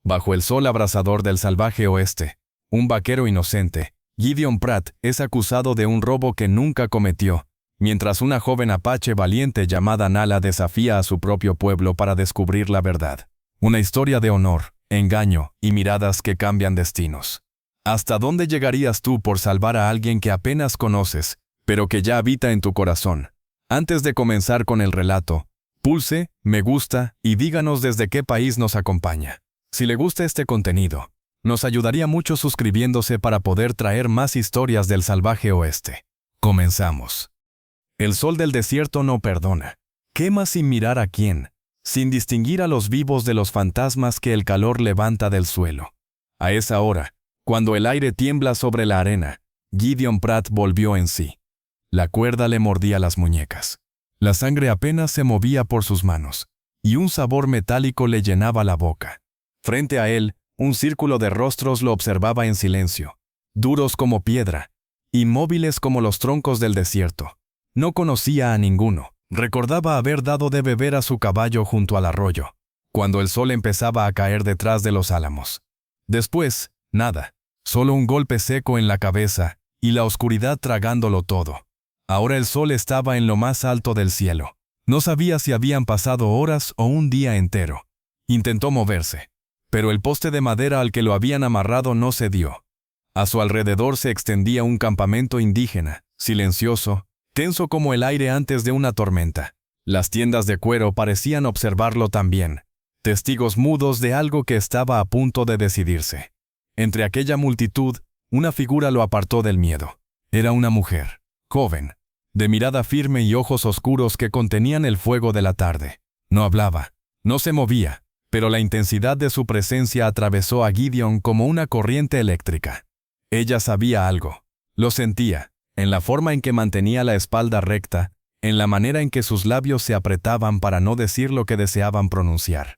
Bajo el sol abrasador del salvaje oeste, un vaquero inocente, Gideon Pratt, es acusado de un robo que nunca cometió, mientras una joven apache valiente llamada Nala desafía a su propio pueblo para descubrir la verdad. Una historia de honor, engaño y miradas que cambian destinos. ¿Hasta dónde llegarías tú por salvar a alguien que apenas conoces, pero que ya habita en tu corazón? Antes de comenzar con el relato, pulse, me gusta y díganos desde qué país nos acompaña. Si le gusta este contenido, nos ayudaría mucho suscribiéndose para poder traer más historias del salvaje oeste. Comenzamos. El sol del desierto no perdona. Quema sin mirar a quién, sin distinguir a los vivos de los fantasmas que el calor levanta del suelo. A esa hora, cuando el aire tiembla sobre la arena, Gideon Pratt volvió en sí. La cuerda le mordía las muñecas. La sangre apenas se movía por sus manos, y un sabor metálico le llenaba la boca. Frente a él, un círculo de rostros lo observaba en silencio, duros como piedra, inmóviles como los troncos del desierto. No conocía a ninguno. Recordaba haber dado de beber a su caballo junto al arroyo, cuando el sol empezaba a caer detrás de los álamos. Después, nada, solo un golpe seco en la cabeza y la oscuridad tragándolo todo. Ahora el sol estaba en lo más alto del cielo. No sabía si habían pasado horas o un día entero. Intentó moverse, pero el poste de madera al que lo habían amarrado no cedió. A su alrededor se extendía un campamento indígena, silencioso, tenso como el aire antes de una tormenta. Las tiendas de cuero parecían observarlo también, testigos mudos de algo que estaba a punto de decidirse. Entre aquella multitud, una figura lo apartó del miedo. Era una mujer, joven, de mirada firme y ojos oscuros que contenían el fuego de la tarde. No hablaba, no se movía, pero la intensidad de su presencia atravesó a Gideon como una corriente eléctrica. Ella sabía algo, lo sentía, en la forma en que mantenía la espalda recta, en la manera en que sus labios se apretaban para no decir lo que deseaban pronunciar.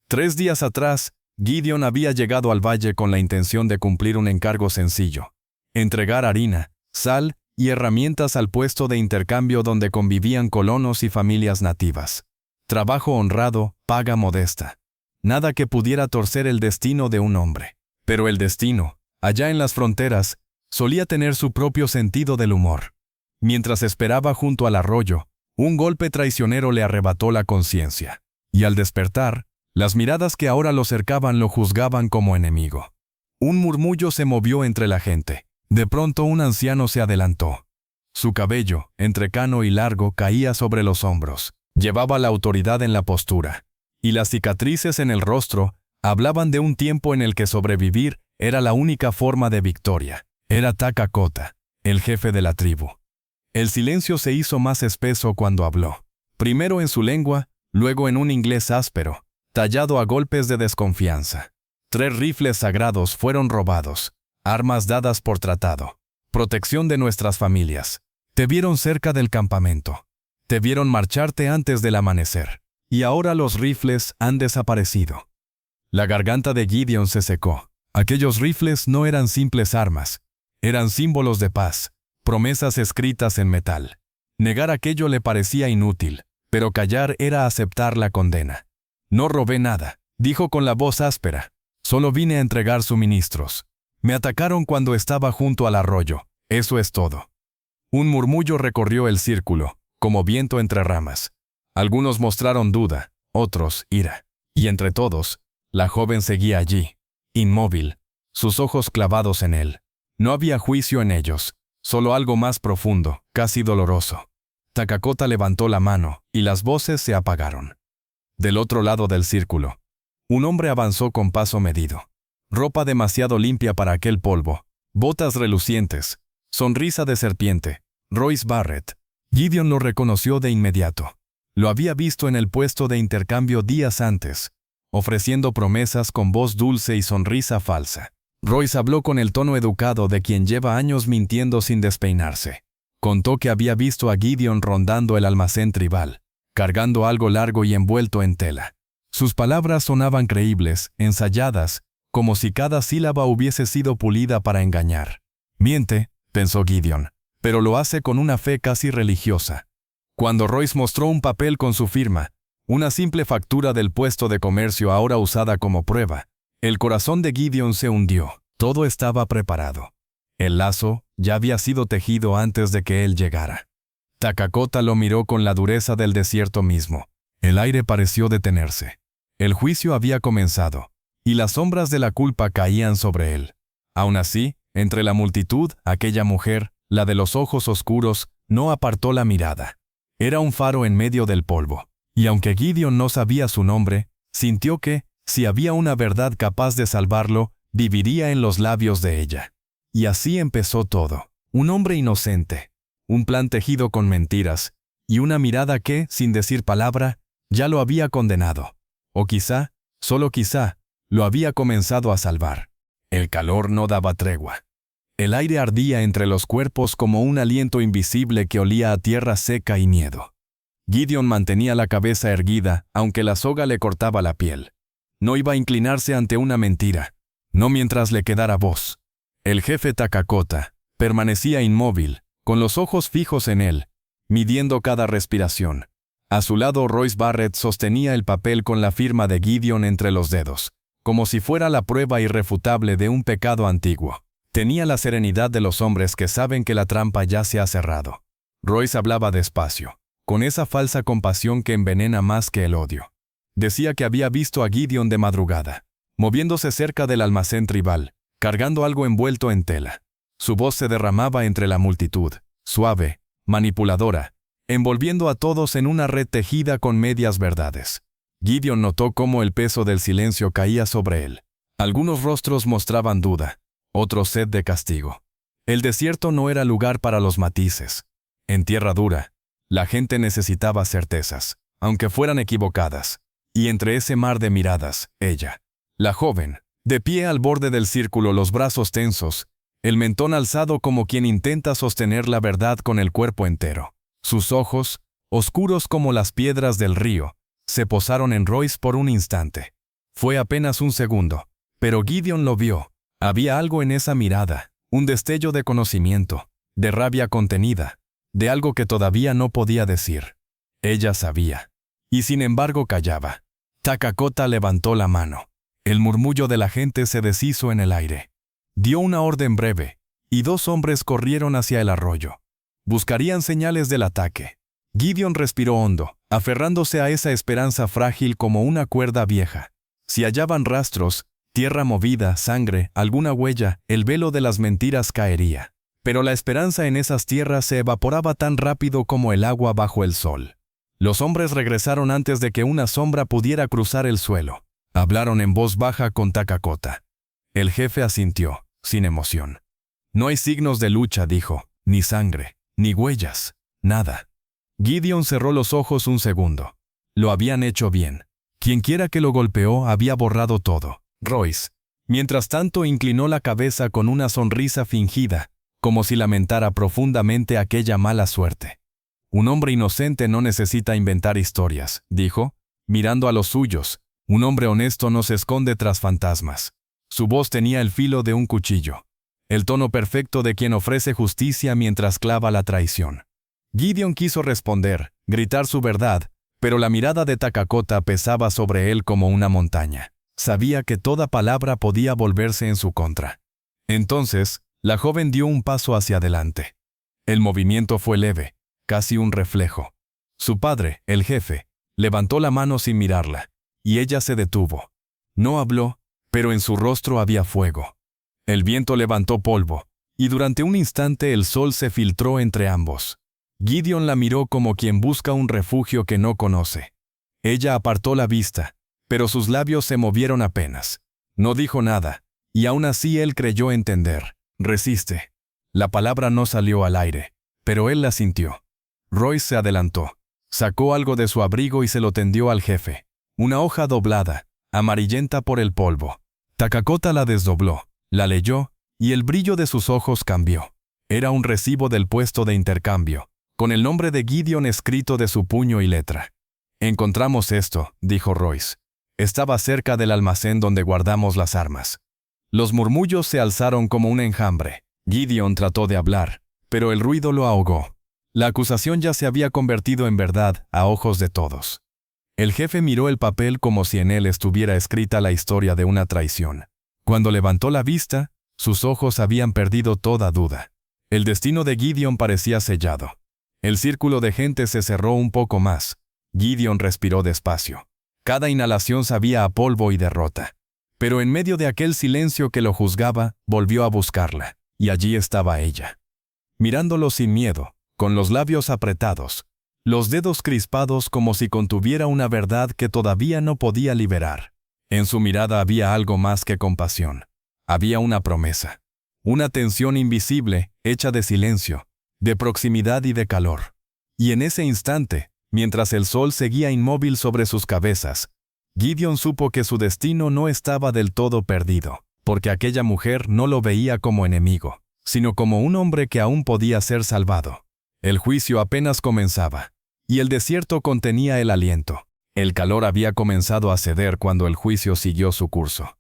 3 días atrás, Gideon había llegado al valle con la intención de cumplir un encargo sencillo: entregar harina, sal y herramientas al puesto de intercambio donde convivían colonos y familias nativas. Trabajo honrado, paga modesta. Nada que pudiera torcer el destino de un hombre. Pero el destino, allá en las fronteras, solía tener su propio sentido del humor. Mientras esperaba junto al arroyo, un golpe traicionero le arrebató la conciencia. Y al despertar, las miradas que ahora lo cercaban lo juzgaban como enemigo. Un murmullo se movió entre la gente. De pronto un anciano se adelantó. Su cabello, entrecano y largo, caía sobre los hombros. Llevaba la autoridad en la postura, y las cicatrices en el rostro hablaban de un tiempo en el que sobrevivir era la única forma de victoria. Era Takakota, el jefe de la tribu. El silencio se hizo más espeso cuando habló. Primero en su lengua, luego en un inglés áspero, tallado a golpes de desconfianza. 3 rifles sagrados fueron robados, armas dadas por tratado, protección de nuestras familias. Te vieron cerca del campamento. Te vieron marcharte antes del amanecer. Y ahora los rifles han desaparecido. La garganta de Gideon se secó. Aquellos rifles no eran simples armas. Eran símbolos de paz, promesas escritas en metal. Negar aquello le parecía inútil, pero callar era aceptar la condena. No robé nada, dijo con la voz áspera. Solo vine a entregar suministros. Me atacaron cuando estaba junto al arroyo. Eso es todo. Un murmullo recorrió el círculo, como viento entre ramas. Algunos mostraron duda, otros ira. Y entre todos, la joven seguía allí, inmóvil, sus ojos clavados en él. No había juicio en ellos, solo algo más profundo, casi doloroso. Takakota levantó la mano, y las voces se apagaron. Del otro lado del círculo, un hombre avanzó con paso medido. Ropa demasiado limpia para aquel polvo, botas relucientes, sonrisa de serpiente. Royce Barrett. Gideon lo reconoció de inmediato. Lo había visto en el puesto de intercambio días antes, ofreciendo promesas con voz dulce y sonrisa falsa. Royce habló con el tono educado de quien lleva años mintiendo sin despeinarse. Contó que había visto a Gideon rondando el almacén tribal, cargando algo largo y envuelto en tela. Sus palabras sonaban creíbles, ensayadas, como si cada sílaba hubiese sido pulida para engañar. Miente, pensó Gideon, pero lo hace con una fe casi religiosa. Cuando Royce mostró un papel con su firma, una simple factura del puesto de comercio ahora usada como prueba, El corazón de Gideon se hundió. Todo estaba preparado. El lazo ya había sido tejido antes de que él llegara. Takakota lo miró con la dureza del desierto mismo. El aire pareció detenerse. El juicio había comenzado, y las sombras de la culpa caían sobre él. Aún así, entre la multitud, aquella mujer, la de los ojos oscuros, no apartó la mirada. Era un faro en medio del polvo, y aunque Gideon no sabía su nombre, sintió que, si había una verdad capaz de salvarlo, viviría en los labios de ella. Y así empezó todo. Un hombre inocente, un plan tejido con mentiras, y una mirada que, sin decir palabra, ya lo había condenado. O quizá, solo quizá, lo había comenzado a salvar. El calor no daba tregua. El aire ardía entre los cuerpos como un aliento invisible que olía a tierra seca y miedo. Gideon mantenía la cabeza erguida, aunque la soga le cortaba la piel. No iba a inclinarse ante una mentira, no mientras le quedara voz. El jefe Takakota permanecía inmóvil, con los ojos fijos en él, midiendo cada respiración. A su lado Royce Barrett sostenía el papel con la firma de Gideon entre los dedos, como si fuera la prueba irrefutable de un pecado antiguo. Tenía la serenidad de los hombres que saben que la trampa ya se ha cerrado. Royce hablaba despacio, con esa falsa compasión que envenena más que el odio. Decía que había visto a Gideon de madrugada, moviéndose cerca del almacén tribal, cargando algo envuelto en tela. Su voz se derramaba entre la multitud, suave, manipuladora, envolviendo a todos en una red tejida con medias verdades. Gideon notó cómo el peso del silencio caía sobre él. Algunos rostros mostraban duda, otros sed de castigo. El desierto no era lugar para los matices. En tierra dura, la gente necesitaba certezas, aunque fueran equivocadas. Y entre ese mar de miradas, ella, la joven, de pie al borde del círculo, los brazos tensos, el mentón alzado como quien intenta sostener la verdad con el cuerpo entero. Sus ojos, oscuros como las piedras del río, se posaron en Royce por un instante. Fue apenas un segundo, pero Gideon lo vio. Había algo en esa mirada, un destello de conocimiento, de rabia contenida, de algo que todavía no podía decir. Ella sabía, y sin embargo callaba. Takakota levantó la mano. El murmullo de la gente se deshizo en el aire. Dio una orden breve, y dos hombres corrieron hacia el arroyo. Buscarían señales del ataque. Gideon respiró hondo, aferrándose a esa esperanza frágil como una cuerda vieja. Si hallaban rastros, tierra movida, sangre, alguna huella, el velo de las mentiras caería. Pero la esperanza en esas tierras se evaporaba tan rápido como el agua bajo el sol. Los hombres regresaron antes de que una sombra pudiera cruzar el suelo. Hablaron en voz baja con Takakota. El jefe asintió, sin emoción. No hay signos de lucha, dijo, ni sangre, ni huellas, nada. Gideon cerró los ojos un segundo. Lo habían hecho bien. Quienquiera que lo golpeó había borrado todo. Royce, mientras tanto, inclinó la cabeza con una sonrisa fingida, como si lamentara profundamente aquella mala suerte. Un hombre inocente no necesita inventar historias, dijo, mirando a los suyos. Un hombre honesto no se esconde tras fantasmas. Su voz tenía el filo de un cuchillo, el tono perfecto de quien ofrece justicia mientras clava la traición. Gideon quiso responder, gritar su verdad, pero la mirada de Takakota pesaba sobre él como una montaña. Sabía que toda palabra podía volverse en su contra. Entonces, la joven dio un paso hacia adelante. El movimiento fue leve, casi un reflejo. Su padre, el jefe, levantó la mano sin mirarla, y ella se detuvo. No habló, pero en su rostro había fuego. El viento levantó polvo, y durante un instante el sol se filtró entre ambos. Gideon la miró como quien busca un refugio que no conoce. Ella apartó la vista, pero sus labios se movieron apenas. No dijo nada, y aún así él creyó entender. Resiste. La palabra no salió al aire, pero él la sintió. Royce se adelantó, sacó algo de su abrigo y se lo tendió al jefe. Una hoja doblada, amarillenta por el polvo. Takakota la desdobló, la leyó, y el brillo de sus ojos cambió. Era un recibo del puesto de intercambio, con el nombre de Gideon escrito de su puño y letra. Encontramos esto, dijo Royce. Estaba cerca del almacén donde guardamos las armas. Los murmullos se alzaron como un enjambre. Gideon trató de hablar, pero el ruido lo ahogó. La acusación ya se había convertido en verdad a ojos de todos. El jefe miró el papel como si en él estuviera escrita la historia de una traición. Cuando levantó la vista, sus ojos habían perdido toda duda. El destino de Gideon parecía sellado. El círculo de gente se cerró un poco más. Gideon respiró despacio. Cada inhalación sabía a polvo y derrota. Pero en medio de aquel silencio que lo juzgaba, volvió a buscarla, y allí estaba ella. Mirándolo sin miedo, con los labios apretados, los dedos crispados como si contuviera una verdad que todavía no podía liberar. En su mirada había algo más que compasión. Había una promesa. Una tensión invisible, hecha de silencio, de proximidad y de calor. Y en ese instante, mientras el sol seguía inmóvil sobre sus cabezas, Gideon supo que su destino no estaba del todo perdido, porque aquella mujer no lo veía como enemigo, sino como un hombre que aún podía ser salvado. El juicio apenas comenzaba, y el desierto contenía el aliento. El calor había comenzado a ceder cuando el juicio siguió su curso.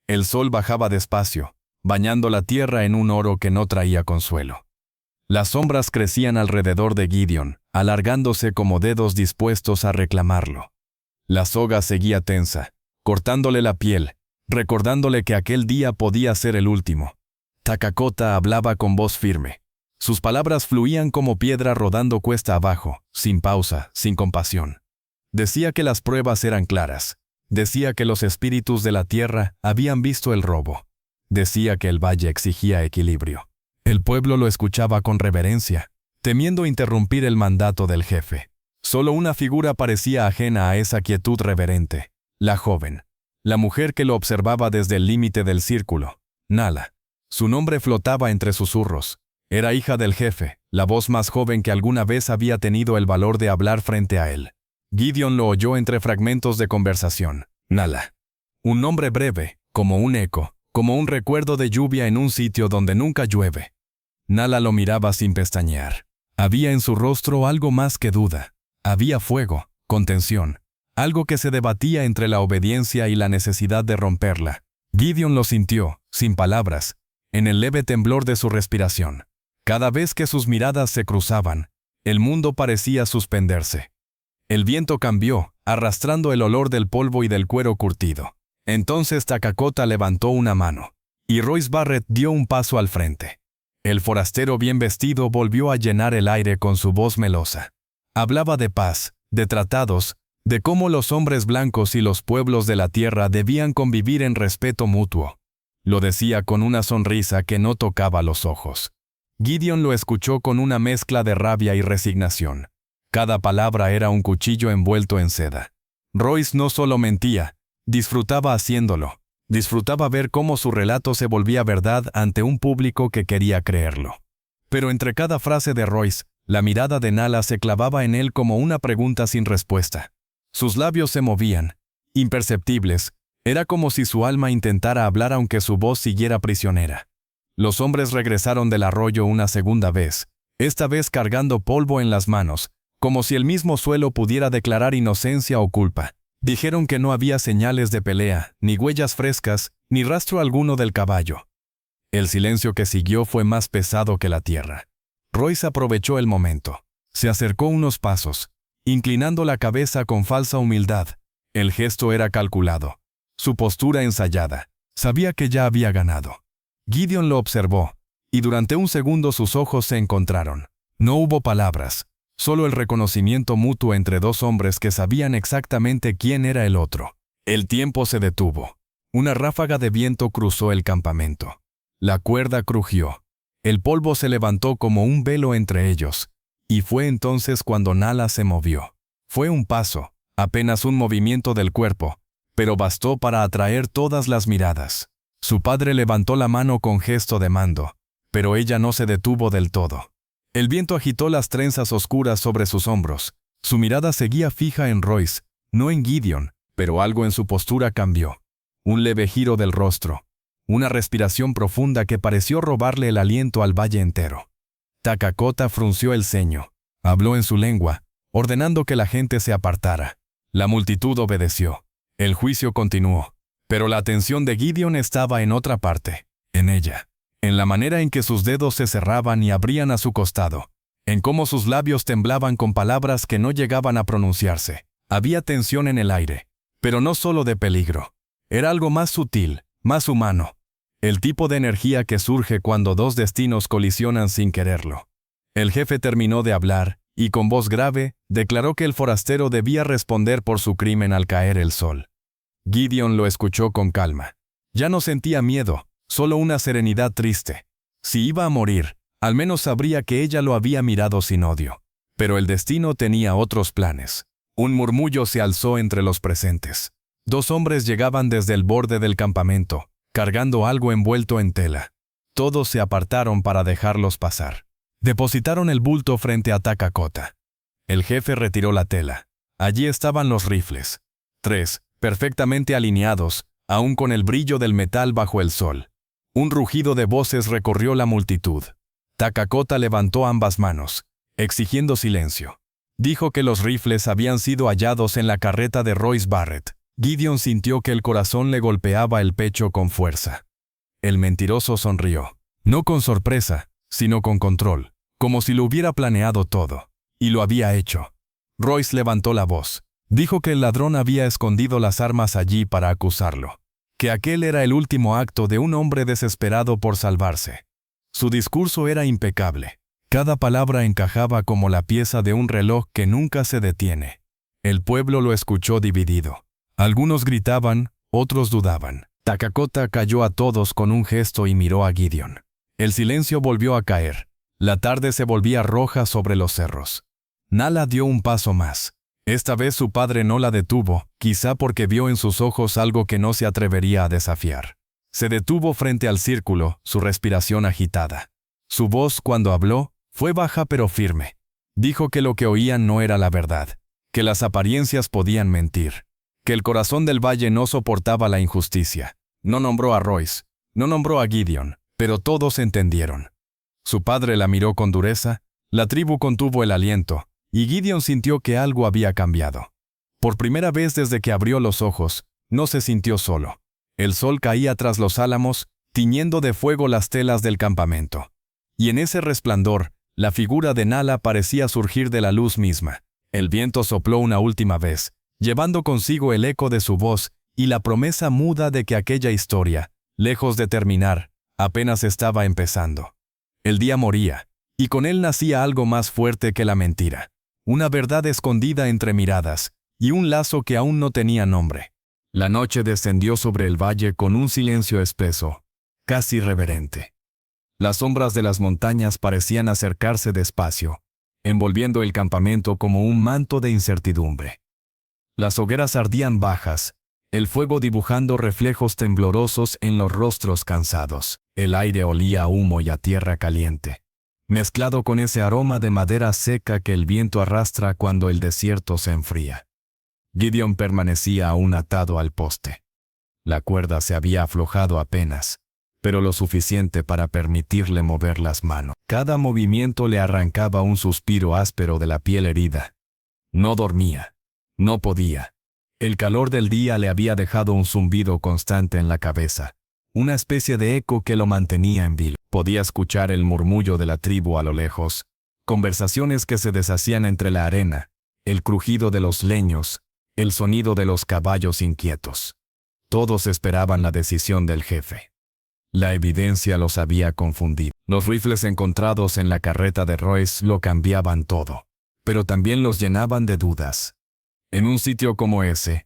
El sol bajaba despacio, bañando la tierra en un oro que no traía consuelo. Las sombras crecían alrededor de Gideon, alargándose como dedos dispuestos a reclamarlo. La soga seguía tensa, cortándole la piel, recordándole que aquel día podía ser el último. Takakota hablaba con voz firme. Sus palabras fluían como piedra rodando cuesta abajo, sin pausa, sin compasión. Decía que las pruebas eran claras. Decía que los espíritus de la tierra habían visto el robo. Decía que el valle exigía equilibrio. El pueblo lo escuchaba con reverencia, temiendo interrumpir el mandato del jefe. Solo una figura parecía ajena a esa quietud reverente: la joven, la mujer que lo observaba desde el límite del círculo, Nala. Su nombre flotaba entre susurros. Era hija del jefe, la voz más joven que alguna vez había tenido el valor de hablar frente a él. Gideon lo oyó entre fragmentos de conversación. Nala. Un nombre breve, como un eco, como un recuerdo de lluvia en un sitio donde nunca llueve. Nala lo miraba sin pestañear. Había en su rostro algo más que duda. Había fuego, contención, algo que se debatía entre la obediencia y la necesidad de romperla. Gideon lo sintió, sin palabras, en el leve temblor de su respiración. Cada vez que sus miradas se cruzaban, el mundo parecía suspenderse. El viento cambió, arrastrando el olor del polvo y del cuero curtido. Entonces Takakota levantó una mano, y Royce Barrett dio un paso al frente. El forastero bien vestido volvió a llenar el aire con su voz melosa. Hablaba de paz, de tratados, de cómo los hombres blancos y los pueblos de la tierra debían convivir en respeto mutuo. Lo decía con una sonrisa que no tocaba los ojos. Gideon lo escuchó con una mezcla de rabia y resignación. Cada palabra era un cuchillo envuelto en seda. Royce no solo mentía, disfrutaba haciéndolo. Disfrutaba ver cómo su relato se volvía verdad ante un público que quería creerlo. Pero entre cada frase de Royce, la mirada de Nala se clavaba en él como una pregunta sin respuesta. Sus labios se movían, imperceptibles. Era como si su alma intentara hablar aunque su voz siguiera prisionera. Los hombres regresaron del arroyo una segunda vez, esta vez cargando polvo en las manos, como si el mismo suelo pudiera declarar inocencia o culpa. Dijeron que no había señales de pelea, ni huellas frescas, ni rastro alguno del caballo. El silencio que siguió fue más pesado que la tierra. Royce aprovechó el momento. Se acercó unos pasos, inclinando la cabeza con falsa humildad. El gesto era calculado, su postura ensayada. Sabía que ya había ganado. Gideon lo observó, y durante un segundo sus ojos se encontraron. No hubo palabras, solo el reconocimiento mutuo entre dos hombres que sabían exactamente quién era el otro. El tiempo se detuvo. Una ráfaga de viento cruzó el campamento. La cuerda crujió. El polvo se levantó como un velo entre ellos, y fue entonces cuando Nala se movió. Fue un paso, apenas un movimiento del cuerpo, pero bastó para atraer todas las miradas. Su padre levantó la mano con gesto de mando, pero ella no se detuvo del todo. El viento agitó las trenzas oscuras sobre sus hombros. Su mirada seguía fija en Royce, no en Gideon, pero algo en su postura cambió. Un leve giro del rostro. Una respiración profunda que pareció robarle el aliento al valle entero. Takakota frunció el ceño. Habló en su lengua, ordenando que la gente se apartara. La multitud obedeció. El juicio continuó. Pero la atención de Gideon estaba en otra parte, en ella. En la manera en que sus dedos se cerraban y abrían a su costado. En cómo sus labios temblaban con palabras que no llegaban a pronunciarse. Había tensión en el aire, pero no solo de peligro. Era algo más sutil, más humano. El tipo de energía que surge cuando dos destinos colisionan sin quererlo. El jefe terminó de hablar, y con voz grave, declaró que el forastero debía responder por su crimen al caer el sol. Gideon lo escuchó con calma. Ya no sentía miedo, solo una serenidad triste. Si iba a morir, al menos sabría que ella lo había mirado sin odio. Pero el destino tenía otros planes. Un murmullo se alzó entre los presentes. Dos hombres llegaban desde el borde del campamento, cargando algo envuelto en tela. Todos se apartaron para dejarlos pasar. Depositaron el bulto frente a Takakota. El jefe retiró la tela. Allí estaban los rifles. 3, perfectamente alineados, aún con el brillo del metal bajo el sol. Un rugido de voces recorrió la multitud. Takakota levantó ambas manos, exigiendo silencio. Dijo que los rifles habían sido hallados en la carreta de Royce Barrett. Gideon sintió que el corazón le golpeaba el pecho con fuerza. El mentiroso sonrió, no con sorpresa, sino con control, como si lo hubiera planeado todo. Y lo había hecho. Royce levantó la voz. Dijo que el ladrón había escondido las armas allí para acusarlo. Que aquel era el último acto de un hombre desesperado por salvarse. Su discurso era impecable. Cada palabra encajaba como la pieza de un reloj que nunca se detiene. El pueblo lo escuchó dividido. Algunos gritaban, otros dudaban. Takakota calló a todos con un gesto y miró a Gideon. El silencio volvió a caer. La tarde se volvía roja sobre los cerros. Nala dio un paso más. Esta vez su padre no la detuvo, quizá porque vio en sus ojos algo que no se atrevería a desafiar. Se detuvo frente al círculo, su respiración agitada. Su voz, cuando habló, fue baja pero firme. Dijo que lo que oían no era la verdad, que las apariencias podían mentir, que el corazón del valle no soportaba la injusticia. No nombró a Royce, no nombró a Gideon, pero todos entendieron. Su padre la miró con dureza, la tribu contuvo el aliento, y Gideon sintió que algo había cambiado. Por primera vez desde que abrió los ojos, no se sintió solo. El sol caía tras los álamos, tiñendo de fuego las telas del campamento. Y en ese resplandor, la figura de Nala parecía surgir de la luz misma. El viento sopló una última vez, llevando consigo el eco de su voz y la promesa muda de que aquella historia, lejos de terminar, apenas estaba empezando. El día moría, y con él nacía algo más fuerte que la mentira. Una verdad escondida entre miradas, y un lazo que aún no tenía nombre. La noche descendió sobre el valle con un silencio espeso, casi reverente. Las sombras de las montañas parecían acercarse despacio, envolviendo el campamento como un manto de incertidumbre. Las hogueras ardían bajas, el fuego dibujando reflejos temblorosos en los rostros cansados. El aire olía a humo y a tierra caliente, mezclado con ese aroma de madera seca que el viento arrastra cuando el desierto se enfría. Gideon permanecía aún atado al poste. La cuerda se había aflojado apenas, pero lo suficiente para permitirle mover las manos. Cada movimiento le arrancaba un suspiro áspero de la piel herida. No dormía. No podía. El calor del día le había dejado un zumbido constante en la cabeza, una especie de eco que lo mantenía en vilo. Podía escuchar el murmullo de la tribu a lo lejos, conversaciones que se deshacían entre la arena, el crujido de los leños, el sonido de los caballos inquietos. Todos esperaban la decisión del jefe. La evidencia los había confundido. Los rifles encontrados en la carreta de Royce lo cambiaban todo, pero también los llenaban de dudas. En un sitio como ese,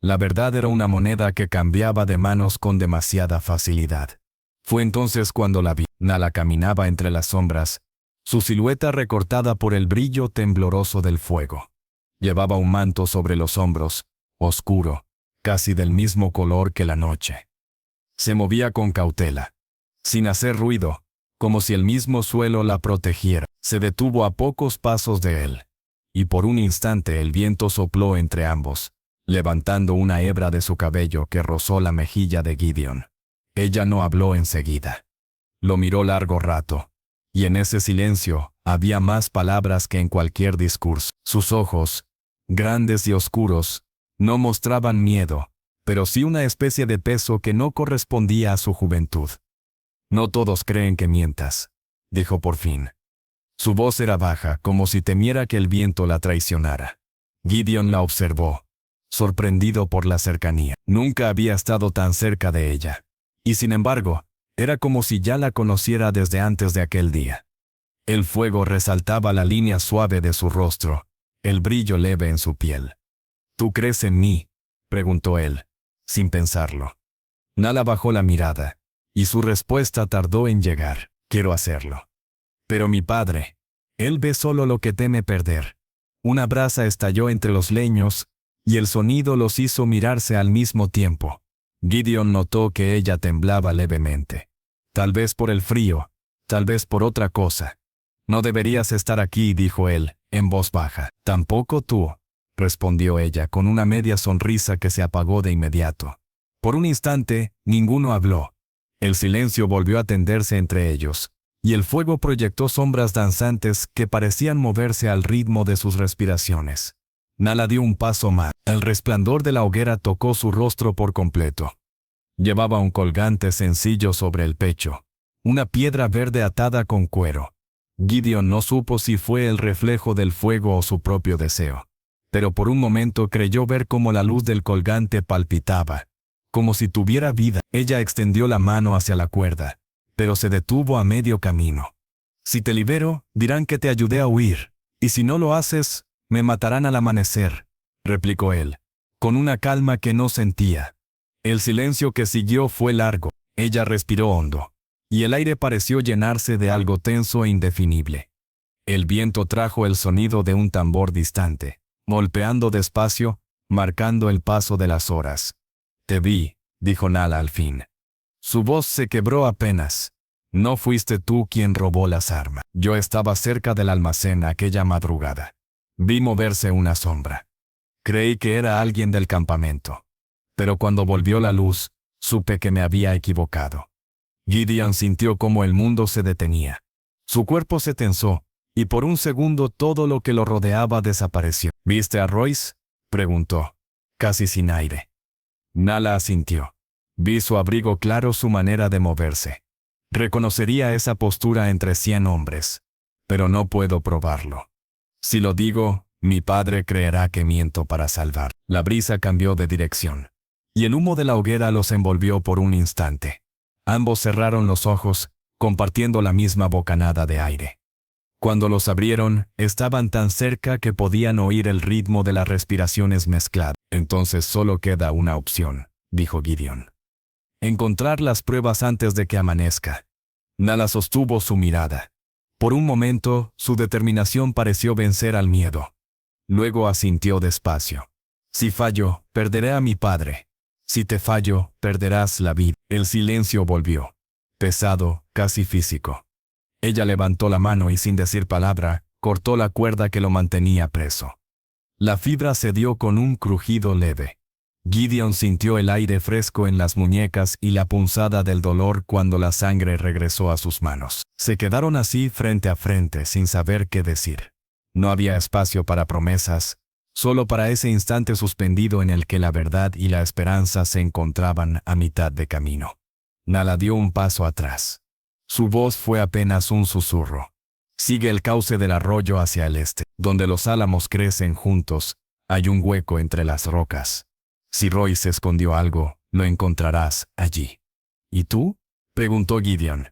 la verdad era una moneda que cambiaba de manos con demasiada facilidad. Fue entonces cuando la vi. Nala caminaba entre las sombras, su silueta recortada por el brillo tembloroso del fuego. Llevaba un manto sobre los hombros, oscuro, casi del mismo color que la noche. Se movía con cautela, sin hacer ruido, como si el mismo suelo la protegiera. Se detuvo a pocos pasos de él, y por un instante el viento sopló entre ambos, levantando una hebra de su cabello que rozó la mejilla de Gideon. Ella no habló enseguida. Lo miró largo rato, y en ese silencio había más palabras que en cualquier discurso. Sus ojos, grandes y oscuros, no mostraban miedo, pero sí una especie de peso que no correspondía a su juventud. No todos creen que mientas, dijo por fin. Su voz era baja, como si temiera que el viento la traicionara. Gideon la observó, sorprendido por la cercanía. Nunca había estado tan cerca de ella. Y sin embargo, era como si ya la conociera desde antes de aquel día. El fuego resaltaba la línea suave de su rostro, el brillo leve en su piel. ¿Tú crees en mí?, preguntó él, sin pensarlo. Nala bajó la mirada, y su respuesta tardó en llegar. Quiero hacerlo. Pero mi padre, él ve solo lo que teme perder. Una brasa estalló entre los leños, y el sonido los hizo mirarse al mismo tiempo. Gideon notó que ella temblaba levemente. Tal vez por el frío, tal vez por otra cosa. No deberías estar aquí, dijo él, en voz baja. Tampoco tú, respondió ella con una media sonrisa que se apagó de inmediato. Por un instante, ninguno habló. El silencio volvió a tenderse entre ellos, y el fuego proyectó sombras danzantes que parecían moverse al ritmo de sus respiraciones. Nala dio un paso más. El resplandor de la hoguera tocó su rostro por completo. Llevaba un colgante sencillo sobre el pecho, una piedra verde atada con cuero. Gideon no supo si fue el reflejo del fuego o su propio deseo, pero por un momento creyó ver cómo la luz del colgante palpitaba, como si tuviera vida. Ella extendió la mano hacia la cuerda, pero se detuvo a medio camino. Si te libero, dirán que te ayudé a huir, y si no lo haces, me matarán al amanecer, replicó él, con una calma que no sentía. El silencio que siguió fue largo. Ella respiró hondo, y el aire pareció llenarse de algo tenso e indefinible. El viento trajo el sonido de un tambor distante, golpeando despacio, marcando el paso de las horas. Te vi, dijo Nala al fin. Su voz se quebró apenas. No fuiste tú quien robó las armas. Yo estaba cerca del almacén aquella madrugada. Vi moverse una sombra. Creí que era alguien del campamento. Pero cuando volvió la luz, supe que me había equivocado. Gideon sintió cómo el mundo se detenía. Su cuerpo se tensó, y por un segundo todo lo que lo rodeaba desapareció. ¿Viste a Royce?, preguntó, casi sin aire. Nala asintió. Vi su abrigo claro, su manera de moverse. Reconocería esa postura entre 100 hombres. Pero no puedo probarlo. Si lo digo, mi padre creerá que miento para salvar. La brisa cambió de dirección, y el humo de la hoguera los envolvió por un instante. Ambos cerraron los ojos, compartiendo la misma bocanada de aire. Cuando los abrieron, estaban tan cerca que podían oír el ritmo de las respiraciones mezcladas. Entonces solo queda una opción, dijo Gideon. Encontrar las pruebas antes de que amanezca. Nala sostuvo su mirada. Por un momento, su determinación pareció vencer al miedo. Luego asintió despacio. Si fallo, perderé a mi padre. Si te fallo, perderás la vida. El silencio volvió. Pesado, casi físico. Ella levantó la mano y sin decir palabra, cortó la cuerda que lo mantenía preso. La fibra cedió con un crujido leve. Gideon sintió el aire fresco en las muñecas y la punzada del dolor cuando la sangre regresó a sus manos. Se quedaron así frente a frente sin saber qué decir. No había espacio para promesas, solo para ese instante suspendido en el que la verdad y la esperanza se encontraban a mitad de camino. Nala dio un paso atrás. Su voz fue apenas un susurro. Sigue el cauce del arroyo hacia el este, donde los álamos crecen juntos. Hay un hueco entre las rocas. Si Royce escondió algo, lo encontrarás allí. ¿Y tú?, preguntó Gideon.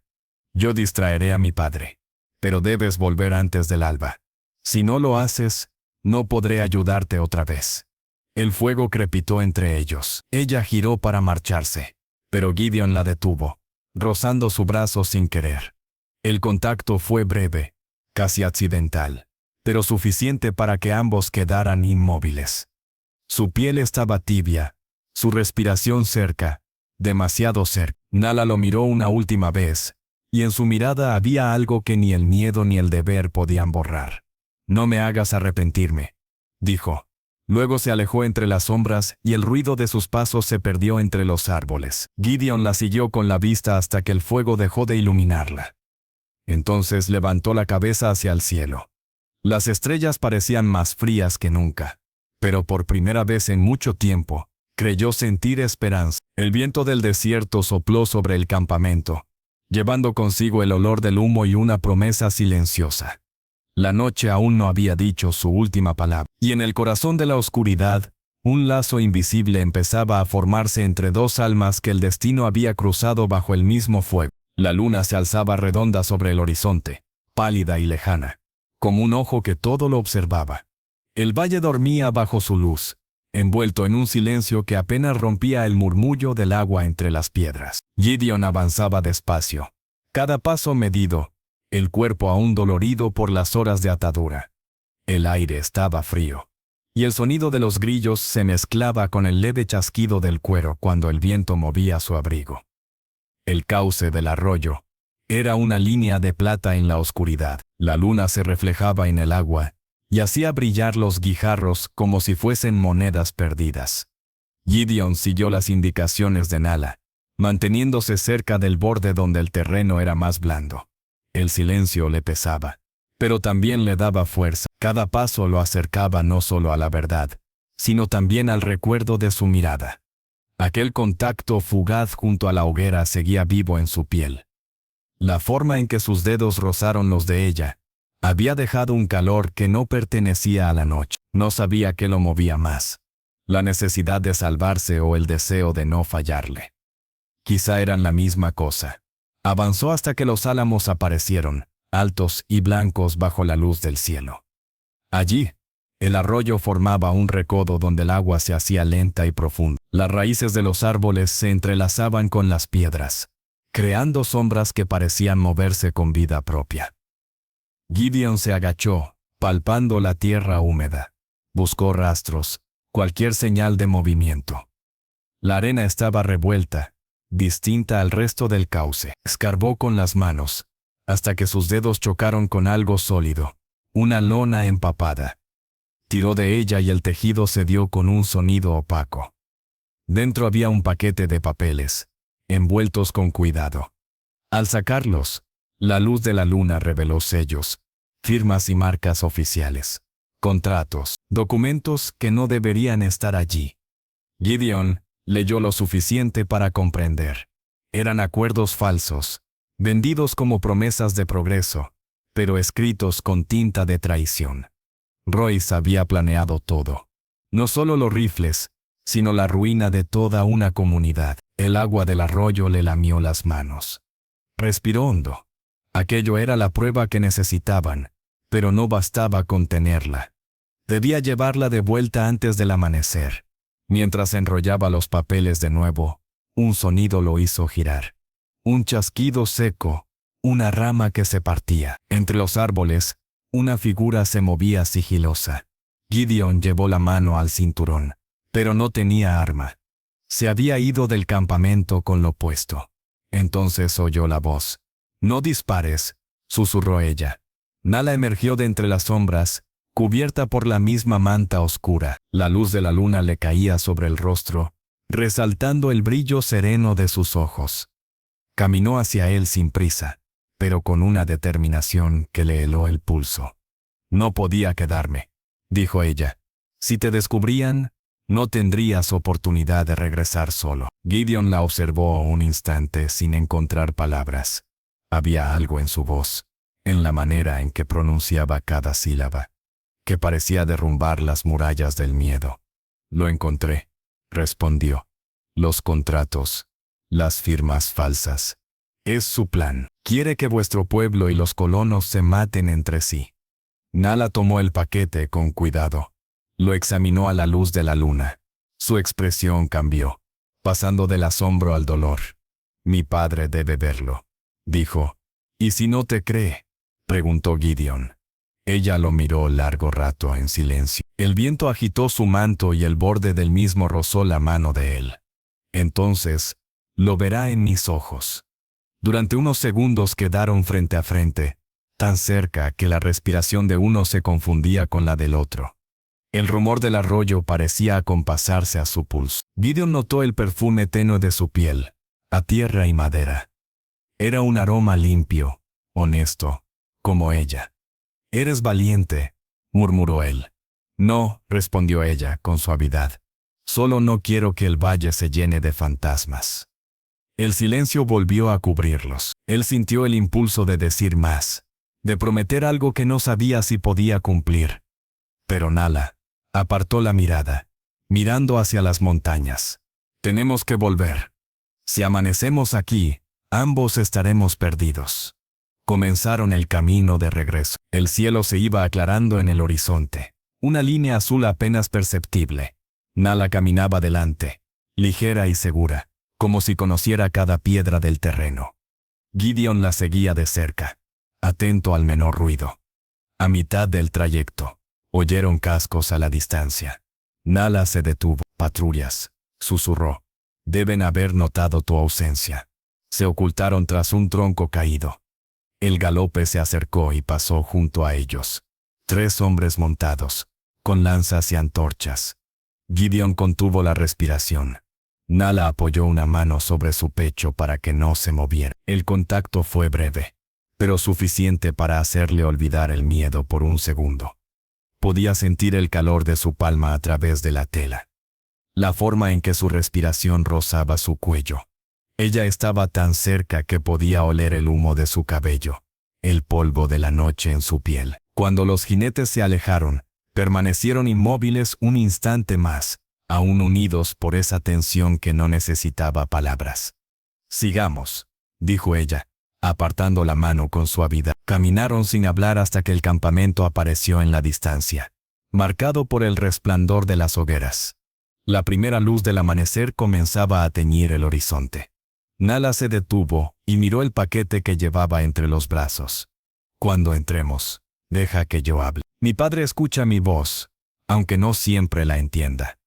Yo distraeré a mi padre. Pero debes volver antes del alba. Si no lo haces, no podré ayudarte otra vez. El fuego crepitó entre ellos. Ella giró para marcharse, pero Gideon la detuvo, rozando su brazo sin querer. El contacto fue breve, casi accidental, pero suficiente para que ambos quedaran inmóviles. Su piel estaba tibia, su respiración cerca, demasiado cerca. Nala lo miró una última vez, y en su mirada había algo que ni el miedo ni el deber podían borrar. No me hagas arrepentirme, dijo. Luego se alejó entre las sombras y el ruido de sus pasos se perdió entre los árboles. Gideon la siguió con la vista hasta que el fuego dejó de iluminarla. Entonces levantó la cabeza hacia el cielo. Las estrellas parecían más frías que nunca. Pero por primera vez en mucho tiempo, creyó sentir esperanza. El viento del desierto sopló sobre el campamento, llevando consigo el olor del humo y una promesa silenciosa. La noche aún no había dicho su última palabra, y en el corazón de la oscuridad, un lazo invisible empezaba a formarse entre dos almas que el destino había cruzado bajo el mismo fuego. La luna se alzaba redonda sobre el horizonte, pálida y lejana, como un ojo que todo lo observaba. El valle dormía bajo su luz, envuelto en un silencio que apenas rompía el murmullo del agua entre las piedras. Gideon avanzaba despacio, cada paso medido, el cuerpo aún dolorido por las horas de atadura. El aire estaba frío, y el sonido de los grillos se mezclaba con el leve chasquido del cuero cuando el viento movía su abrigo. El cauce del arroyo era una línea de plata en la oscuridad. La luna se reflejaba en el agua y hacía brillar los guijarros como si fuesen monedas perdidas. Gideon siguió las indicaciones de Nala, manteniéndose cerca del borde donde el terreno era más blando. El silencio le pesaba, pero también le daba fuerza. Cada paso lo acercaba no solo a la verdad, sino también al recuerdo de su mirada. Aquel contacto fugaz junto a la hoguera seguía vivo en su piel. La forma en que sus dedos rozaron los de ella había dejado un calor que no pertenecía a la noche. No sabía qué lo movía más, la necesidad de salvarse o el deseo de no fallarle. Quizá eran la misma cosa. Avanzó hasta que los álamos aparecieron, altos y blancos bajo la luz del cielo. Allí, el arroyo formaba un recodo donde el agua se hacía lenta y profunda. Las raíces de los árboles se entrelazaban con las piedras, creando sombras que parecían moverse con vida propia. Gideon se agachó, palpando la tierra húmeda. Buscó rastros, cualquier señal de movimiento. La arena estaba revuelta, distinta al resto del cauce. Escarbó con las manos, hasta que sus dedos chocaron con algo sólido, una lona empapada. Tiró de ella y el tejido cedió con un sonido opaco. Dentro había un paquete de papeles, envueltos con cuidado. Al sacarlos, la luz de la luna reveló sellos, firmas y marcas oficiales, contratos, documentos que no deberían estar allí. Gideon leyó lo suficiente para comprender. Eran acuerdos falsos, vendidos como promesas de progreso, pero escritos con tinta de traición. Royce había planeado todo. No solo los rifles, sino la ruina de toda una comunidad. El agua del arroyo le lamió las manos. Respiró hondo. Aquello era la prueba que necesitaban, pero no bastaba con tenerla. Debía llevarla de vuelta antes del amanecer. Mientras enrollaba los papeles de nuevo, un sonido lo hizo girar. Un chasquido seco, una rama que se partía. Entre los árboles, una figura se movía sigilosa. Gideon llevó la mano al cinturón, pero no tenía arma. Se había ido del campamento con lo puesto. Entonces oyó la voz. «No dispares», susurró ella. Nala emergió de entre las sombras, cubierta por la misma manta oscura. La luz de la luna le caía sobre el rostro, resaltando el brillo sereno de sus ojos. Caminó hacia él sin prisa, pero con una determinación que le heló el pulso. «No podía quedarme», dijo ella. «Si te descubrían, no tendrías oportunidad de regresar solo». Gideon la observó un instante sin encontrar palabras. Había algo en su voz, en la manera en que pronunciaba cada sílaba, que parecía derrumbar las murallas del miedo. «Lo encontré», respondió. «Los contratos, las firmas falsas. Es su plan. Quiere que vuestro pueblo y los colonos se maten entre sí». Nala tomó el paquete con cuidado. Lo examinó a la luz de la luna. Su expresión cambió, pasando del asombro al dolor. «Mi padre debe verlo», dijo. «¿Y si no te cree?», preguntó Gideon. Ella lo miró largo rato en silencio. El viento agitó su manto y el borde del mismo rozó la mano de él. «Entonces, lo verá en mis ojos». Durante unos segundos quedaron frente a frente, tan cerca que la respiración de uno se confundía con la del otro. El rumor del arroyo parecía acompasarse a su pulso. Gideon notó el perfume tenue de su piel, a tierra y madera. Era un aroma limpio, honesto, como ella. «Eres valiente», murmuró él. «No», respondió ella con suavidad. «Solo no quiero que el valle se llene de fantasmas». El silencio volvió a cubrirlos. Él sintió el impulso de decir más, de prometer algo que no sabía si podía cumplir. Pero Nala apartó la mirada, mirando hacia las montañas. Tenemos que volver. Si amanecemos aquí, ambos estaremos perdidos. Comenzaron el camino de regreso. El cielo se iba aclarando en el horizonte. Una línea azul apenas perceptible. Nala caminaba delante, ligera y segura, como si conociera cada piedra del terreno. Gideon la seguía de cerca, atento al menor ruido. A mitad del trayecto, oyeron cascos a la distancia. Nala se detuvo. Patrullas, susurró. Deben haber notado tu ausencia. Se ocultaron tras un tronco caído. El galope se acercó y pasó junto a ellos. 3 hombres montados, con lanzas y antorchas. Gideon contuvo la respiración. Nala apoyó una mano sobre su pecho para que no se moviera. El contacto fue breve, pero suficiente para hacerle olvidar el miedo por un segundo. Podía sentir el calor de su palma a través de la tela. La forma en que su respiración rozaba su cuello. Ella estaba tan cerca que podía oler el humo de su cabello, el polvo de la noche en su piel. Cuando los jinetes se alejaron, permanecieron inmóviles un instante más, aún unidos por esa tensión que no necesitaba palabras. Sigamos, dijo ella, apartando la mano con suavidad. Caminaron sin hablar hasta que el campamento apareció en la distancia, marcado por el resplandor de las hogueras. La primera luz del amanecer comenzaba a teñir el horizonte. Nala se detuvo y miró el paquete que llevaba entre los brazos. Cuando entremos, deja que yo hable. Mi padre escucha mi voz, aunque no siempre la entienda.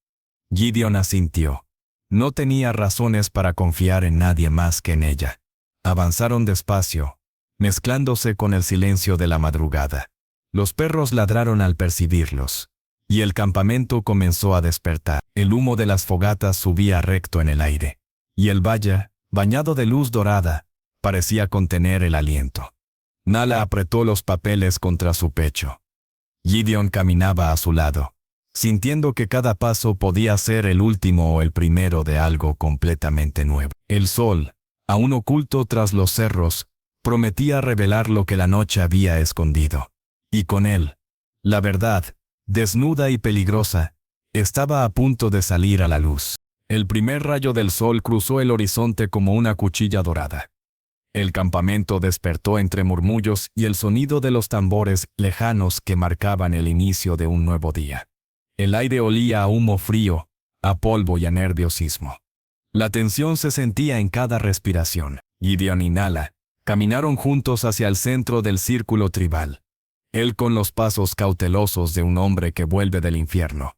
Gideon asintió. No tenía razones para confiar en nadie más que en ella. Avanzaron despacio, mezclándose con el silencio de la madrugada. Los perros ladraron al percibirlos, y el campamento comenzó a despertar. El humo de las fogatas subía recto en el aire, y el valle, bañado de luz dorada, parecía contener el aliento. Nala apretó los papeles contra su pecho. Gideon caminaba a su lado, sintiendo que cada paso podía ser el último o el primero de algo completamente nuevo. El sol, aún oculto tras los cerros, prometía revelar lo que la noche había escondido. Y con él, la verdad, desnuda y peligrosa, estaba a punto de salir a la luz. El primer rayo del sol cruzó el horizonte como una cuchilla dorada. El campamento despertó entre murmullos y el sonido de los tambores lejanos que marcaban el inicio de un nuevo día. El aire olía a humo frío, a polvo y a nerviosismo. La tensión se sentía en cada respiración. Gideon y Nala caminaron juntos hacia el centro del círculo tribal. Él con los pasos cautelosos de un hombre que vuelve del infierno.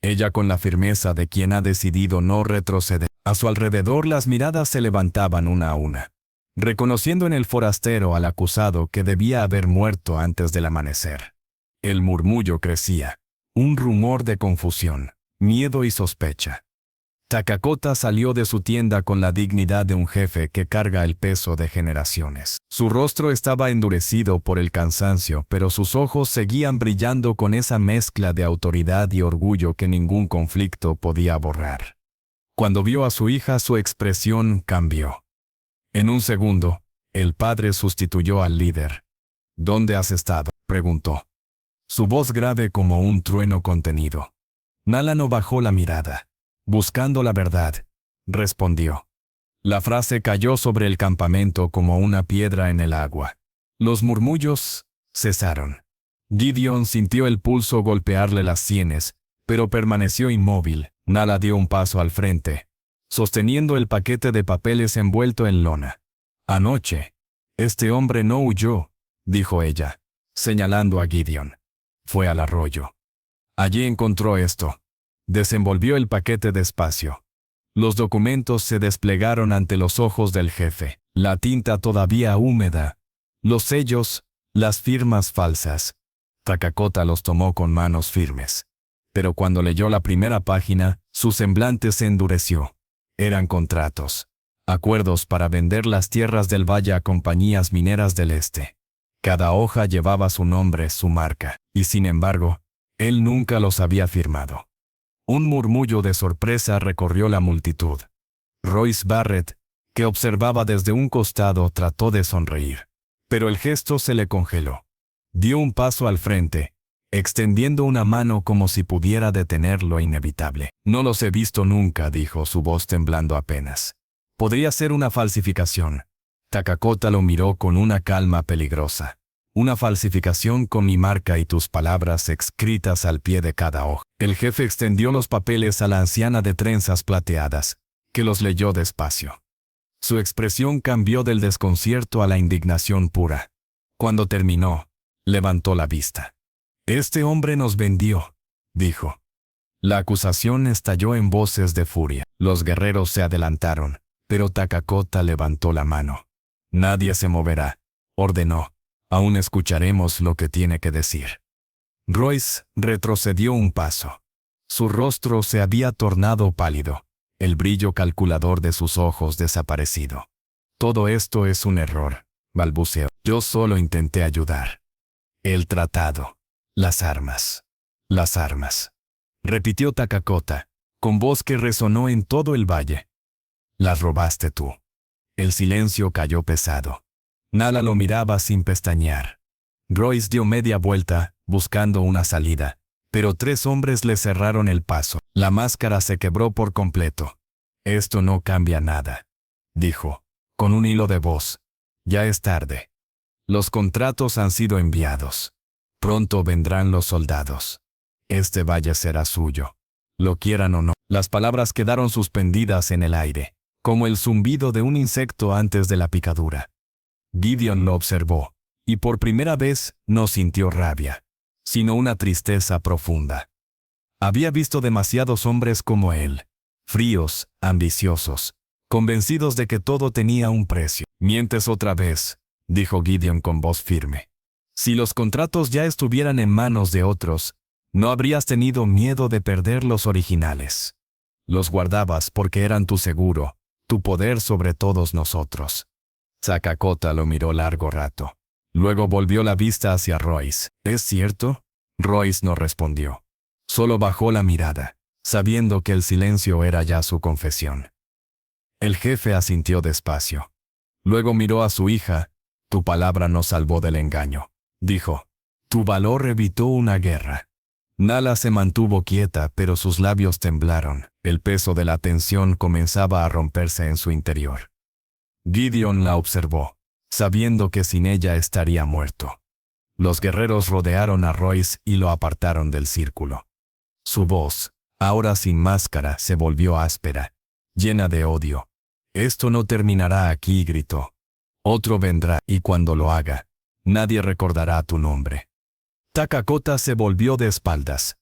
Ella con la firmeza de quien ha decidido no retroceder. A su alrededor las miradas se levantaban una a una, reconociendo en el forastero al acusado que debía haber muerto antes del amanecer. El murmullo crecía, un rumor de confusión, miedo y sospecha. Takakota salió de su tienda con la dignidad de un jefe que carga el peso de generaciones. Su rostro estaba endurecido por el cansancio, pero sus ojos seguían brillando con esa mezcla de autoridad y orgullo que ningún conflicto podía borrar. Cuando vio a su hija, su expresión cambió. En un segundo, el padre sustituyó al líder. ¿Dónde has estado?, preguntó. Su voz grave como un trueno contenido. Nala no bajó la mirada. Buscando la verdad, respondió. La frase cayó sobre el campamento como una piedra en el agua. Los murmullos cesaron. Gideon sintió el pulso golpearle las sienes, pero permaneció inmóvil. Nala dio un paso al frente, sosteniendo el paquete de papeles envuelto en lona. Anoche, este hombre no huyó, dijo ella, señalando a Gideon. Fue al arroyo. Allí encontró esto. Desenvolvió el paquete despacio. Los documentos se desplegaron ante los ojos del jefe, la tinta todavía húmeda, los sellos, las firmas falsas. Takakota los tomó con manos firmes. Pero cuando leyó la primera página, su semblante se endureció. Eran contratos, acuerdos para vender las tierras del valle a compañías mineras del este. Cada hoja llevaba su nombre, su marca, y sin embargo, él nunca los había firmado. Un murmullo de sorpresa recorrió la multitud. Royce Barrett, que observaba desde un costado, trató de sonreír, Pero el gesto se le congeló. Dio un paso al frente, extendiendo una mano como si pudiera detener lo inevitable. No los he visto nunca, dijo, su voz temblando apenas. Podría ser una falsificación. Takakota lo miró con una calma peligrosa. Una falsificación con mi marca y tus palabras escritas al pie de cada hoja. El jefe extendió los papeles a la anciana de trenzas plateadas, que los leyó despacio. Su expresión cambió del desconcierto a la indignación pura. Cuando terminó, levantó la vista. «Este hombre nos vendió», dijo. La acusación estalló en voces de furia. Los guerreros se adelantaron, pero Takakota levantó la mano. «Nadie se moverá», ordenó. «Aún escucharemos lo que tiene que decir». Royce retrocedió un paso. Su rostro se había tornado pálido, el brillo calculador de sus ojos desaparecido. «Todo esto es un error», balbuceó. «Yo solo intenté ayudar». «El tratado. Las armas. Las armas», repitió Takakota, con voz que resonó en todo el valle. «Las robaste tú». El silencio cayó pesado. Nala lo miraba sin pestañear. Royce dio media vuelta, buscando una salida, pero 3 hombres le cerraron el paso. La máscara se quebró por completo. «Esto no cambia nada», dijo, con un hilo de voz. «Ya es tarde. Los contratos han sido enviados. Pronto vendrán los soldados. Este valle será suyo, lo quieran o no». Las palabras quedaron suspendidas en el aire, como el zumbido de un insecto antes de la picadura. Gideon lo observó, y por primera vez no sintió rabia, sino una tristeza profunda. Había visto demasiados hombres como él, fríos, ambiciosos, convencidos de que todo tenía un precio. «Mientes otra vez», dijo Gideon con voz firme. «Si los contratos ya estuvieran en manos de otros, no habrías tenido miedo de perder los originales. Los guardabas porque eran tu seguro, tu poder sobre todos nosotros». Takakota lo miró largo rato. Luego volvió la vista hacia Royce. «¿Es cierto?» Royce no respondió. Solo bajó la mirada, sabiendo que el silencio era ya su confesión. El jefe asintió despacio. Luego miró a su hija. «Tu palabra nos salvó del engaño», dijo. «Tu valor evitó una guerra». Nala se mantuvo quieta, pero sus labios temblaron. El peso de la tensión comenzaba a romperse en su interior. Gideon la observó, sabiendo que sin ella estaría muerto. Los guerreros rodearon a Royce y lo apartaron del círculo. Su voz, ahora sin máscara, se volvió áspera, llena de odio. «Esto no terminará aquí», gritó. «Otro vendrá, y cuando lo haga, nadie recordará tu nombre». Takakota se volvió de espaldas.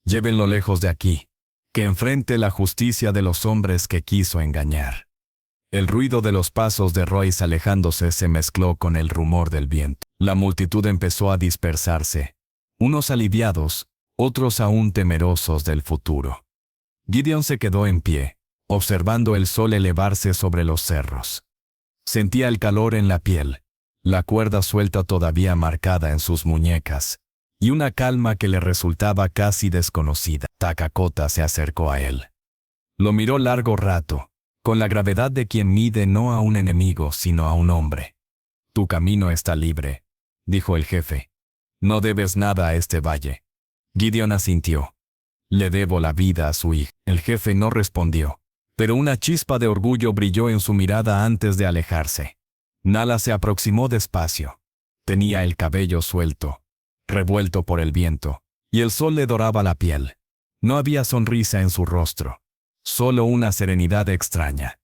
«Llévenlo lejos de aquí, que enfrente la justicia de los hombres que quiso engañar». El ruido de los pasos de Royce alejándose se mezcló con el rumor del viento. La multitud empezó a dispersarse, unos aliviados, otros aún temerosos del futuro. Gideon se quedó en pie, observando el sol elevarse sobre los cerros. Sentía el calor en la piel, la cuerda suelta todavía marcada en sus muñecas, y una calma que le resultaba casi desconocida. Takakota se acercó a él. Lo miró largo rato, con la gravedad de quien mide no a un enemigo, sino a un hombre. «Tu camino está libre», dijo el jefe. «No debes nada a este valle». Gideon asintió. «Le debo la vida a su hija». El jefe no respondió, pero una chispa de orgullo brilló en su mirada antes de alejarse. Nala se aproximó despacio. Tenía el cabello suelto, revuelto por el viento, y el sol le doraba la piel. No había sonrisa en su rostro, solo una serenidad extraña.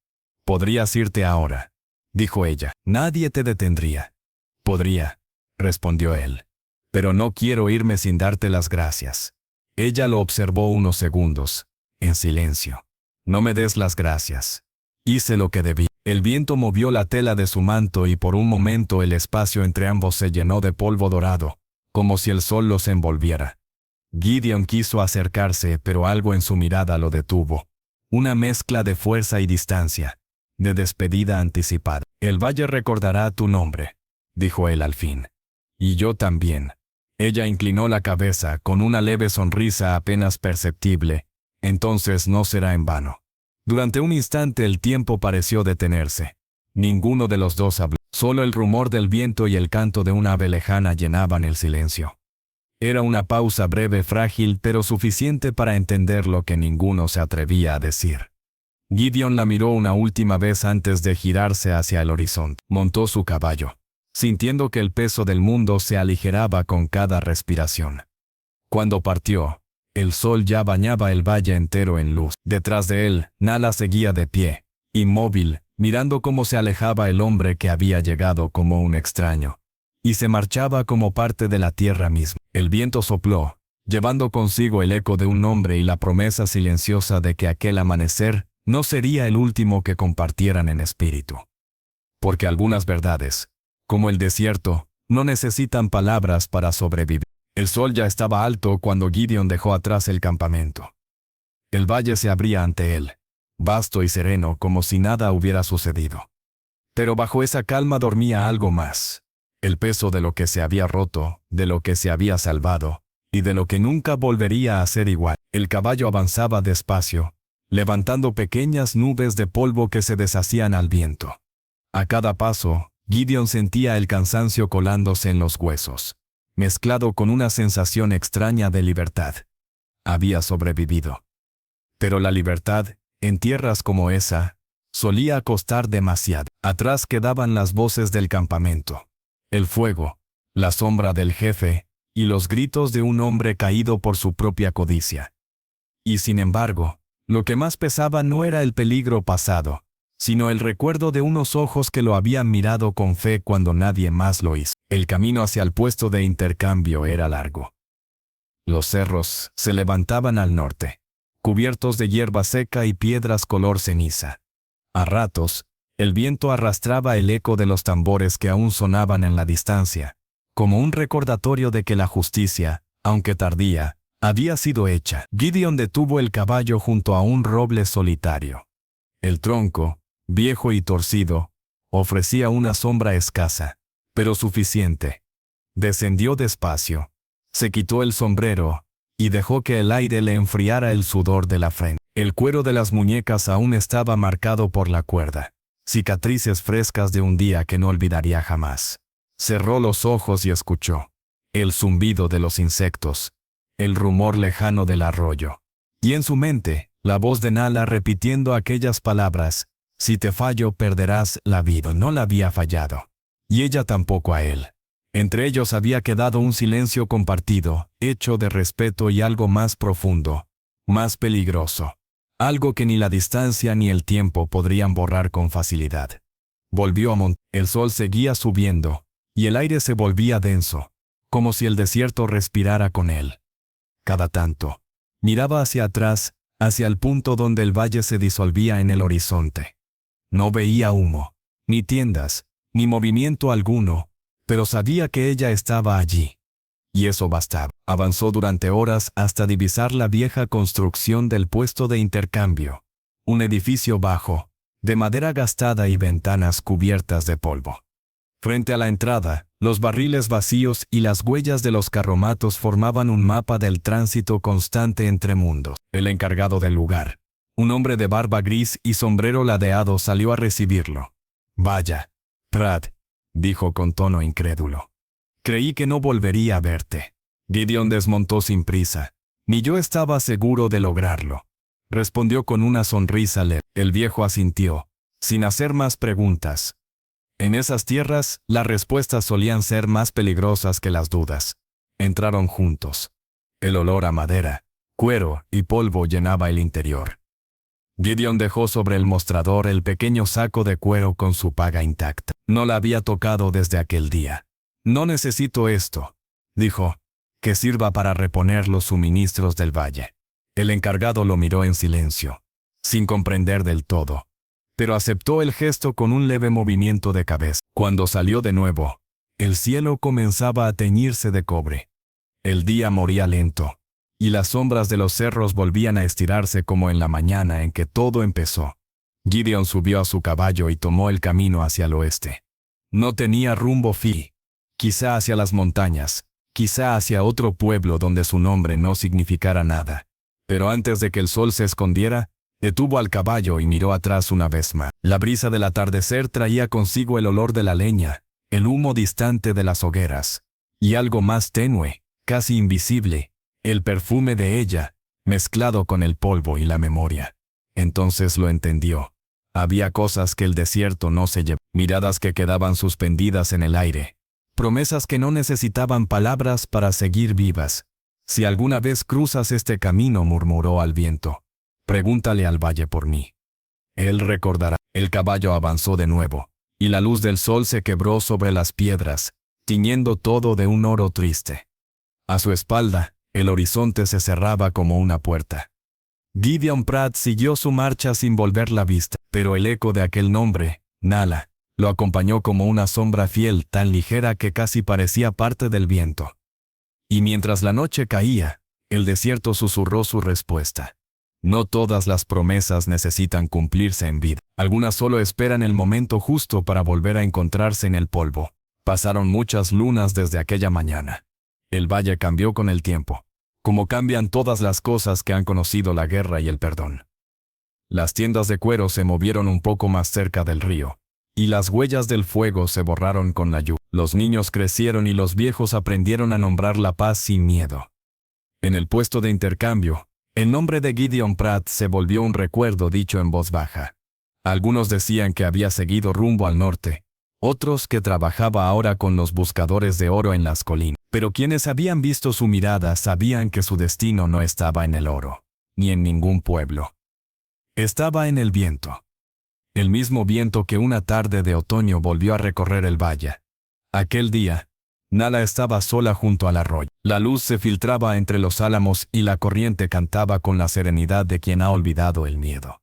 «Podrías irte ahora», dijo ella. «Nadie te detendría». «Podría», respondió él. «Pero no quiero irme sin darte las gracias». Ella lo observó unos segundos, en silencio. «No me des las gracias. Hice lo que debí». El viento movió la tela de su manto y por un momento el espacio entre ambos se llenó de polvo dorado, como si el sol los envolviera. Gideon quiso acercarse, pero algo en su mirada lo detuvo. Una mezcla de fuerza y distancia, de despedida anticipada. «El valle recordará tu nombre», dijo él al fin. «Y yo también». Ella inclinó la cabeza con una leve sonrisa apenas perceptible. «Entonces no será en vano». Durante un instante el tiempo pareció detenerse. Ninguno de los dos habló. Solo el rumor del viento y el canto de una ave lejana llenaban el silencio. Era una pausa breve, frágil, pero suficiente para entender lo que ninguno se atrevía a decir. Gideon la miró una última vez antes de girarse hacia el horizonte. Montó su caballo, sintiendo que el peso del mundo se aligeraba con cada respiración. Cuando partió, el sol ya bañaba el valle entero en luz. Detrás de él, Nala seguía de pie, inmóvil, mirando cómo se alejaba el hombre que había llegado como un extraño, y se marchaba como parte de la tierra misma. El viento sopló, llevando consigo el eco de un nombre y la promesa silenciosa de que aquel amanecer no sería el último que compartieran en espíritu. Porque algunas verdades, como el desierto, no necesitan palabras para sobrevivir. El sol ya estaba alto cuando Gideon dejó atrás el campamento. El valle se abría ante él, vasto y sereno como si nada hubiera sucedido. Pero bajo esa calma dormía algo más. El peso de lo que se había roto, de lo que se había salvado, y de lo que nunca volvería a ser igual. El caballo avanzaba despacio, levantando pequeñas nubes de polvo que se deshacían al viento. A cada paso, Gideon sentía el cansancio colándose en los huesos, mezclado con una sensación extraña de libertad. Había sobrevivido. Pero la libertad, en tierras como esa, solía costar demasiado. Atrás quedaban las voces del campamento, el fuego, la sombra del jefe, y los gritos de un hombre caído por su propia codicia. Y sin embargo, lo que más pesaba no era el peligro pasado, sino el recuerdo de unos ojos que lo habían mirado con fe cuando nadie más lo hizo. El camino hacia el puesto de intercambio era largo. Los cerros se levantaban al norte, cubiertos de hierba seca y piedras color ceniza. A ratos, el viento arrastraba el eco de los tambores que aún sonaban en la distancia, como un recordatorio de que la justicia, aunque tardía, había sido hecha. Gideon detuvo el caballo junto a un roble solitario. El tronco, viejo y torcido, ofrecía una sombra escasa, pero suficiente. Descendió despacio, se quitó el sombrero, y dejó que el aire le enfriara el sudor de la frente. El cuero de las muñecas aún estaba marcado por la cuerda, cicatrices frescas de un día que no olvidaría jamás. Cerró los ojos y escuchó el zumbido de los insectos, el rumor lejano del arroyo. Y en su mente, la voz de Nala repitiendo aquellas palabras: si te fallo perderás la vida. No la había fallado. Y ella tampoco a él. Entre ellos había quedado un silencio compartido, hecho de respeto y algo más profundo, más peligroso. Algo que ni la distancia ni el tiempo podrían borrar con facilidad. Volvió a montar. El sol seguía subiendo, y el aire se volvía denso, como si el desierto respirara con él. Cada tanto, miraba hacia atrás, hacia el punto donde el valle se disolvía en el horizonte. No veía humo, ni tiendas, ni movimiento alguno, pero sabía que ella estaba allí. Y eso bastaba. Avanzó durante horas hasta divisar la vieja construcción del puesto de intercambio. Un edificio bajo, de madera gastada y ventanas cubiertas de polvo. Frente a la entrada, los barriles vacíos y las huellas de los carromatos formaban un mapa del tránsito constante entre mundos. El encargado del lugar, un hombre de barba gris y sombrero ladeado, salió a recibirlo. «Vaya, Pratt», dijo con tono incrédulo. «Creí que no volvería a verte». Gideon desmontó sin prisa. «Ni yo estaba seguro de lograrlo», respondió con una sonrisa leve. El viejo asintió, sin hacer más preguntas. En esas tierras, las respuestas solían ser más peligrosas que las dudas. Entraron juntos. El olor a madera, cuero y polvo llenaba el interior. Gideon dejó sobre el mostrador el pequeño saco de cuero con su paga intacta. No la había tocado desde aquel día. «No necesito esto», dijo, «que sirva para reponer los suministros del valle». El encargado lo miró en silencio, sin comprender del todo, pero aceptó el gesto con un leve movimiento de cabeza. Cuando salió de nuevo, el cielo comenzaba a teñirse de cobre. El día moría lento, y las sombras de los cerros volvían a estirarse como en la mañana en que todo empezó. Gideon subió a su caballo y tomó el camino hacia el oeste. No tenía rumbo fijo. Quizá hacia las montañas, quizá hacia otro pueblo donde su nombre no significara nada. Pero antes de que el sol se escondiera, Detuvo al caballo y miró atrás una vez más. La brisa del atardecer traía consigo el olor de la leña, el humo distante de las hogueras, y algo más tenue, casi invisible, el perfume de ella, mezclado con el polvo y la memoria. Entonces lo entendió. Había cosas que el desierto no se llevaba, miradas que quedaban suspendidas en el aire, promesas que no necesitaban palabras para seguir vivas. Si alguna vez cruzas este camino, murmuró al viento, pregúntale al valle por mí. Él recordará. El caballo avanzó de nuevo, y la luz del sol se quebró sobre las piedras, tiñendo todo de un oro triste. A su espalda, el horizonte se cerraba como una puerta. Gideon Pratt siguió su marcha sin volver la vista, pero el eco de aquel nombre, Nala, lo acompañó como una sombra fiel, tan ligera que casi parecía parte del viento. Y mientras la noche caía, el desierto susurró su respuesta. No todas las promesas necesitan cumplirse en vida. Algunas solo esperan el momento justo para volver a encontrarse en el polvo. Pasaron muchas lunas desde aquella mañana. El valle cambió con el tiempo, como cambian todas las cosas que han conocido la guerra y el perdón. Las tiendas de cuero se movieron un poco más cerca del río, y las huellas del fuego se borraron con la lluvia. Los niños crecieron y los viejos aprendieron a nombrar la paz sin miedo. En el puesto de intercambio, el nombre de Gideon Pratt se volvió un recuerdo dicho en voz baja. Algunos decían que había seguido rumbo al norte, otros que trabajaba ahora con los buscadores de oro en las colinas. Pero quienes habían visto su mirada sabían que su destino no estaba en el oro, ni en ningún pueblo. Estaba en el viento. El mismo viento que una tarde de otoño volvió a recorrer el valle. Aquel día, Nala estaba sola junto al arroyo. La luz se filtraba entre los álamos y la corriente cantaba con la serenidad de quien ha olvidado el miedo.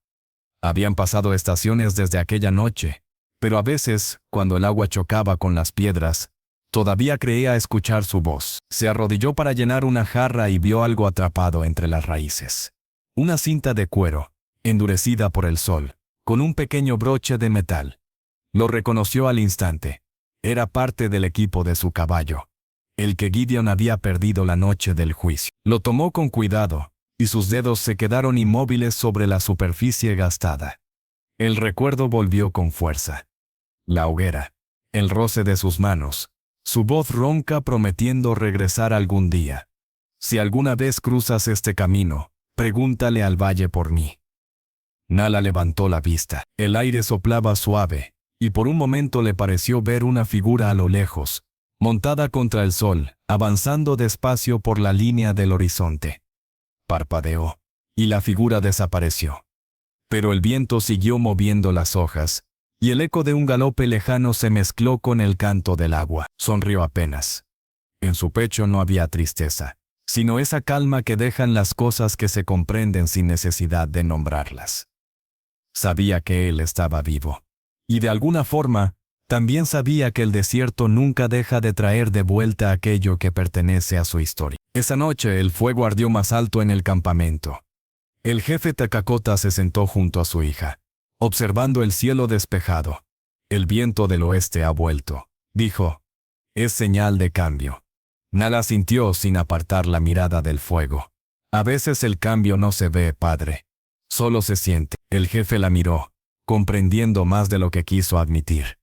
Habían pasado estaciones desde aquella noche, pero a veces, cuando el agua chocaba con las piedras, todavía creía escuchar su voz. Se arrodilló para llenar una jarra y vio algo atrapado entre las raíces. Una cinta de cuero, endurecida por el sol, con un pequeño broche de metal. Lo reconoció al instante. Era parte del equipo de su caballo, el que Gideon había perdido la noche del juicio. Lo tomó con cuidado, y sus dedos se quedaron inmóviles sobre la superficie gastada. El recuerdo volvió con fuerza. La hoguera, el roce de sus manos, su voz ronca prometiendo regresar algún día. Si alguna vez cruzas este camino, pregúntale al valle por mí. Nala levantó la vista. El aire soplaba suave, y por un momento le pareció ver una figura a lo lejos, montada contra el sol, avanzando despacio por la línea del horizonte. Parpadeó, y la figura desapareció. Pero el viento siguió moviendo las hojas, y el eco de un galope lejano se mezcló con el canto del agua. Sonrió apenas. En su pecho no había tristeza, sino esa calma que dejan las cosas que se comprenden sin necesidad de nombrarlas. Sabía que él estaba vivo. Y de alguna forma, también sabía que el desierto nunca deja de traer de vuelta aquello que pertenece a su historia. Esa noche el fuego ardió más alto en el campamento. El jefe Takakota se sentó junto a su hija, observando el cielo despejado. El viento del oeste ha vuelto, dijo. Es señal de cambio. Nala sintió sin apartar la mirada del fuego. A veces el cambio no se ve, padre. Solo se siente. El jefe la miró, comprendiendo más de lo que quiso admitir.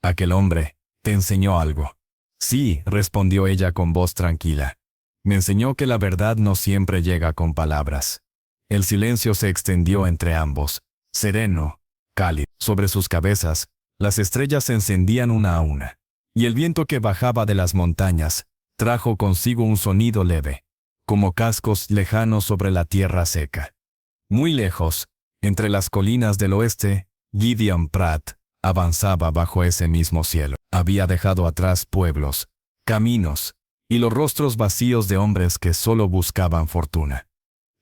Aquel hombre, ¿te enseñó algo? Sí, respondió ella con voz tranquila. Me enseñó que la verdad no siempre llega con palabras. El silencio se extendió entre ambos, sereno, cálido. Sobre sus cabezas, las estrellas se encendían una a una, y el viento que bajaba de las montañas trajo consigo un sonido leve, como cascos lejanos sobre la tierra seca. Muy lejos, entre las colinas del oeste, Gideon Pratt avanzaba bajo ese mismo cielo. Había dejado atrás pueblos, caminos, y los rostros vacíos de hombres que solo buscaban fortuna.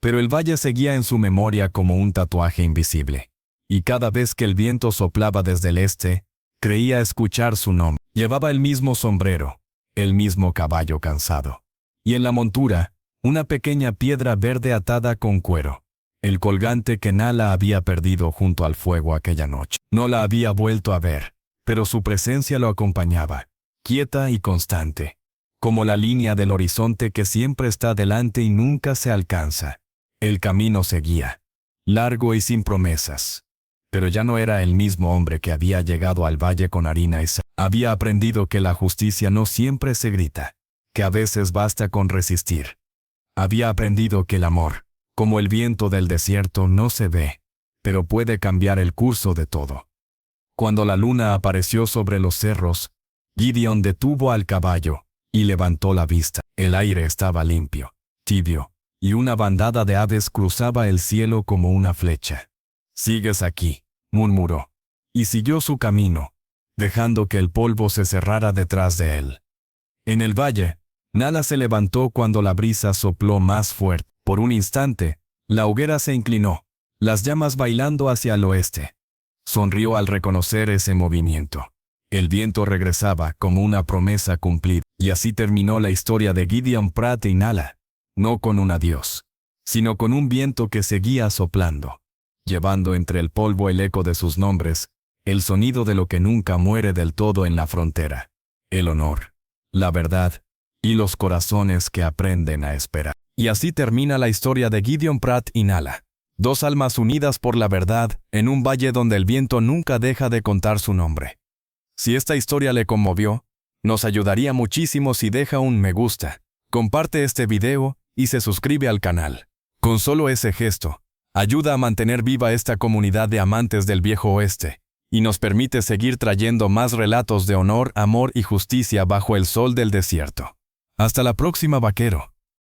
Pero el valle seguía en su memoria como un tatuaje invisible, y cada vez que el viento soplaba desde el este, creía escuchar su nombre. Llevaba el mismo sombrero, el mismo caballo cansado, y en la montura, una pequeña piedra verde atada con cuero. El colgante que Nala había perdido junto al fuego aquella noche. No la había vuelto a ver, pero su presencia lo acompañaba, quieta y constante, como la línea del horizonte que siempre está delante y nunca se alcanza. El camino seguía, largo y sin promesas. Pero ya no era el mismo hombre que había llegado al valle con harina y sal. Había aprendido que la justicia no siempre se grita, que a veces basta con resistir. Había aprendido que el amor, como el viento del desierto, no se ve, pero puede cambiar el curso de todo. Cuando la luna apareció sobre los cerros, Gideon detuvo al caballo y levantó la vista. El aire estaba limpio, tibio, y una bandada de aves cruzaba el cielo como una flecha. «Sigues aquí», murmuró, y siguió su camino, dejando que el polvo se cerrara detrás de él. En el valle, Nala se levantó cuando la brisa sopló más fuerte. Por un instante, la hoguera se inclinó, las llamas bailando hacia el oeste. Sonrió al reconocer ese movimiento. El viento regresaba como una promesa cumplida, y así terminó la historia de Gideon Pratt y Nala, no con un adiós, sino con un viento que seguía soplando, llevando entre el polvo el eco de sus nombres, el sonido de lo que nunca muere del todo en la frontera, el honor, la verdad, y los corazones que aprenden a esperar. Y así termina la historia de Gideon Pratt y Nala, dos almas unidas por la verdad, en un valle donde el viento nunca deja de contar su nombre. Si esta historia le conmovió, nos ayudaría muchísimo si deja un me gusta, comparte este video y se suscribe al canal. Con solo ese gesto, ayuda a mantener viva esta comunidad de amantes del viejo oeste, y nos permite seguir trayendo más relatos de honor, amor y justicia bajo el sol del desierto. Hasta la próxima, vaquero.